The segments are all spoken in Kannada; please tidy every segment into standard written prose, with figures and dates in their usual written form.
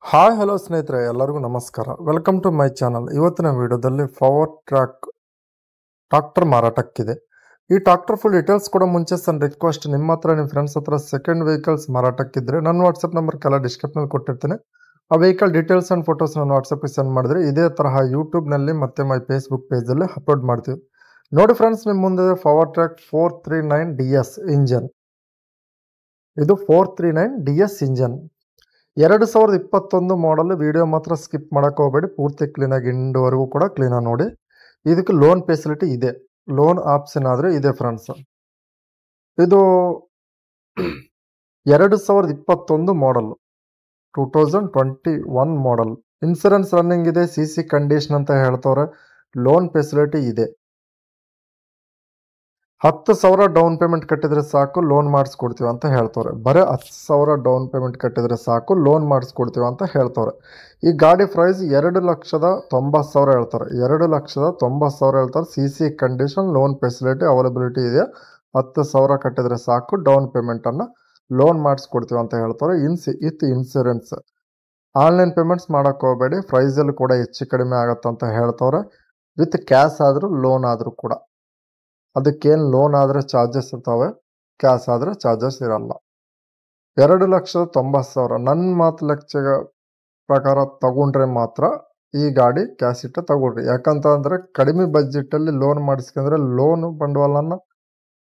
ಹಾಯ್ ಹಲೋ ಸ್ನೇಹಿತರೆ, ಎಲ್ಲರಿಗೂ ನಮಸ್ಕಾರ. Welcome to my channel. ಇವತ್ತಿನ ವಿಡಿಯೋದಲ್ಲಿ ಪವರ್ ಟ್ರ್ಯಾಕ್ ಟ್ರಾಕ್ಟರ್ ಮಾರಾಟಕ್ಕಿದೆ. ಈ ಟ್ರಾಕ್ಟರ್ ಫುಲ್ ಡೀಟೇಲ್ಸ್ ಕೂಡ ಮುಂಚೆ ಸಣ್ಣ ರಿಕ್ವೆಸ್ಟ್, ನಿಮ್ಮ ಹತ್ರ ನಿಮ್ಮ ಫ್ರೆಂಡ್ಸ್ ಹತ್ರ ಸೆಕೆಂಡ್ ವೆಹಿಕಲ್ಸ್ ಮಾರಾಟಕ್ಕಿದ್ರೆ ನನ್ನ ವಾಟ್ಸಪ್ ನಂಬರ್ ಕೆಲ ಡಿಸ್ಕ್ರಿಪ್ಷನಲ್ಲಿ ಕೊಟ್ಟಿರ್ತೀನಿ. ಆ ವೆಹಿಕಲ್ ಡೀಟೇಲ್ಸ್ ಆ್ಯಂಡ್ ಫೋಟೋಸ್ ನನ್ನ ವಾಟ್ಸಪ್ಗೆ ಸೆಂಡ್ ಮಾಡಿದ್ರೆ ಇದೇ ತರಹ ಯೂಟ್ಯೂಬ್ನಲ್ಲಿ ಮತ್ತು ಮೈ ಫೇಸ್ಬುಕ್ ಪೇಜಲ್ಲಿ ಅಪ್ಲೋಡ್ ಮಾಡ್ತೀವಿ. ನೋಡಿ ಫ್ರೆಂಡ್ಸ್, ನಿಮ್ಮ ಮುಂದೆ ಪವರ್ ಟ್ರ್ಯಾಕ್ 439 DS ಇಂಜನ್. ಇದು 439 DS ಇಂಜನ್ 2021 ಮಾಡಲ್. ವಿಡಿಯೋ ಮಾತ್ರ ಸ್ಕಿಪ್ ಮಾಡಕ್ಕೆ ಹೋಗಬೇಡಿ, ಪೂರ್ತಿ ಕ್ಲೀನಾಗಿ ಇಂಡುವರೆಗೂ ಕೂಡ ಕ್ಲೀನಾಗಿ ನೋಡಿ. ಇದಕ್ಕೆ ಲೋನ್ ಫೆಸಿಲಿಟಿ ಇದೆ, ಲೋನ್ ಆಪ್ಷನ್ ಆದರೆ ಇದೆ ಫ್ರೆಂಡ್ಸ್. ಇದು 2021 ಮಾಡಲ್, 2021 ಮಾಡಲ್. ಇನ್ಸೂರೆನ್ಸ್ ರನ್ನಿಂಗ್ ಇದೆ, CC ಕಂಡೀಷನ್ ಅಂತ ಹೇಳ್ತವ್ರೆ. ಲೋನ್ ಫೆಸಿಲಿಟಿ ಇದೆ. 10,000 ಡೌನ್ ಪೇಮೆಂಟ್ ಕಟ್ಟಿದ್ರೆ ಸಾಕು ಲೋನ್ ಮಾಡಿಸ್ಕೊಡ್ತೀವಿ ಅಂತ ಹೇಳ್ತವ್ರೆ. ಬರೀ 10,000 ಡೌನ್ ಪೇಮೆಂಟ್ ಕಟ್ಟಿದ್ರೆ ಸಾಕು ಲೋನ್ ಮಾಡಿಸ್ಕೊಡ್ತೀವಿ ಅಂತ ಹೇಳ್ತವ್ರೆ. ಈ ಗಾಡಿ ಪ್ರೈಸ್ 2,90,000 ಹೇಳ್ತಾರೆ. 2,90,000 ಹೇಳ್ತಾರೆ. CC condition, loan facility availability ಇದೆ. 10,000 ಕಟ್ಟಿದ್ರೆ ಸಾಕು ಡೌನ್ ಪೇಮೆಂಟನ್ನು ಲೋನ್ ಮಾಡಿಸ್ಕೊಡ್ತೀವಿ ಅಂತ ಹೇಳ್ತಾರೆ. With insurance. ಆನ್ಲೈನ್ ಪೇಮೆಂಟ್ಸ್ ಮಾಡೋಕ್ಕೆ ಹೋಗಬೇಡಿ, ಪ್ರೈಸಲ್ಲಿ ಕೂಡ ಹೆಚ್ಚು ಕಡಿಮೆ ಆಗುತ್ತಂತ ಹೇಳ್ತವ್ರೆ. ವಿತ್ ಕ್ಯಾಶ್ ಆದರೂ ಲೋನ್ ಆದರೂ ಕೂಡ. ಅದಕ್ಕೇನು ಲೋನ್ ಆದರೆ ಚಾರ್ಜಸ್ ಇರ್ತವೆ, ಕ್ಯಾಶ್ ಆದರೆ ಚಾರ್ಜಸ್ ಇರಲ್ಲ. 2,90,000 ನನ್ನ ಮಾತು ಲೆಕ್ಕ ಪ್ರಕಾರ ತಗೊಂಡ್ರೆ ಮಾತ್ರ ಈ ಗಾಡಿ ಕ್ಯಾಶ್ ಇಟ್ಟು ತಗೊಳ್ರಿ. ಯಾಕಂತಂದರೆ ಕಡಿಮೆ ಬಜೆಟಲ್ಲಿ ಲೋನ್ ಮಾಡಿಸ್ಕೊಂಡ್ರೆ ಲೋನು ಬಂಡವಾಳನ,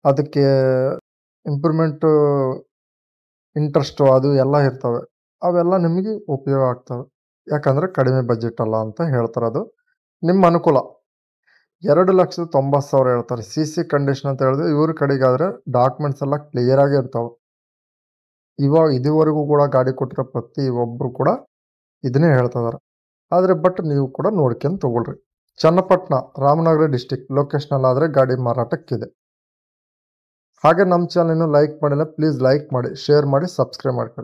ಅದಕ್ಕೆ ಇಂಪ್ರೂವ್ಮೆಂಟು, ಇಂಟ್ರೆಸ್ಟು ಅದು ಎಲ್ಲ ಇರ್ತವೆ. ಅವೆಲ್ಲ ನಿಮಗೆ ಉಪಯೋಗ ಆಗ್ತವೆ. ಯಾಕಂದರೆ ಕಡಿಮೆ ಬಜೆಟ್ ಅಲ್ಲ ಅಂತ ಹೇಳ್ತಾರೆ. ಅದು ನಿಮ್ಮ ಅನುಕೂಲ. 2,90,000 ಹೇಳ್ತಾರೆ. CC ಕಂಡೀಷನ್ ಅಂತ ಹೇಳಿದ್ರೆ ಇವ್ರ ಕಡೆಗಾದರೆ ಡಾಕ್ಯುಮೆಂಟ್ಸ್ ಎಲ್ಲ ಕ್ಲಿಯರಾಗಿ ಇರ್ತಾವೆ. ಇದುವರೆಗೂ ಕೂಡ ಗಾಡಿ ಕೊಟ್ಟಿರೋ ಪ್ರತಿ ಒಬ್ಬರು ಕೂಡ ಇದನ್ನೇ ಹೇಳ್ತಾ ಇದ್ದಾರೆ. ಆದರೆ ನೀವು ಕೂಡ ನೋಡ್ಕೊಂಡು ತಗೊಳ್ರಿ. ಚನ್ನಪಟ್ಟಣ, ರಾಮನಗರ ಡಿಸ್ಟಿಕ್ ಲೊಕೇಶನಲ್ಲಾದರೆ ಗಾಡಿ ಮಾರಾಟಕ್ಕಿದೆ. ಹಾಗೆ ನಮ್ಮ ಚಾನಲ್ ಇನ್ನೂ ಲೈಕ್ ಮಾಡಿಲ್ಲ, ಪ್ಲೀಸ್ ಲೈಕ್ ಮಾಡಿ, ಶೇರ್ ಮಾಡಿ, ಸಬ್ಸ್ಕ್ರೈಬ್ ಮಾಡ್ಕೊಳ್ಳಿ.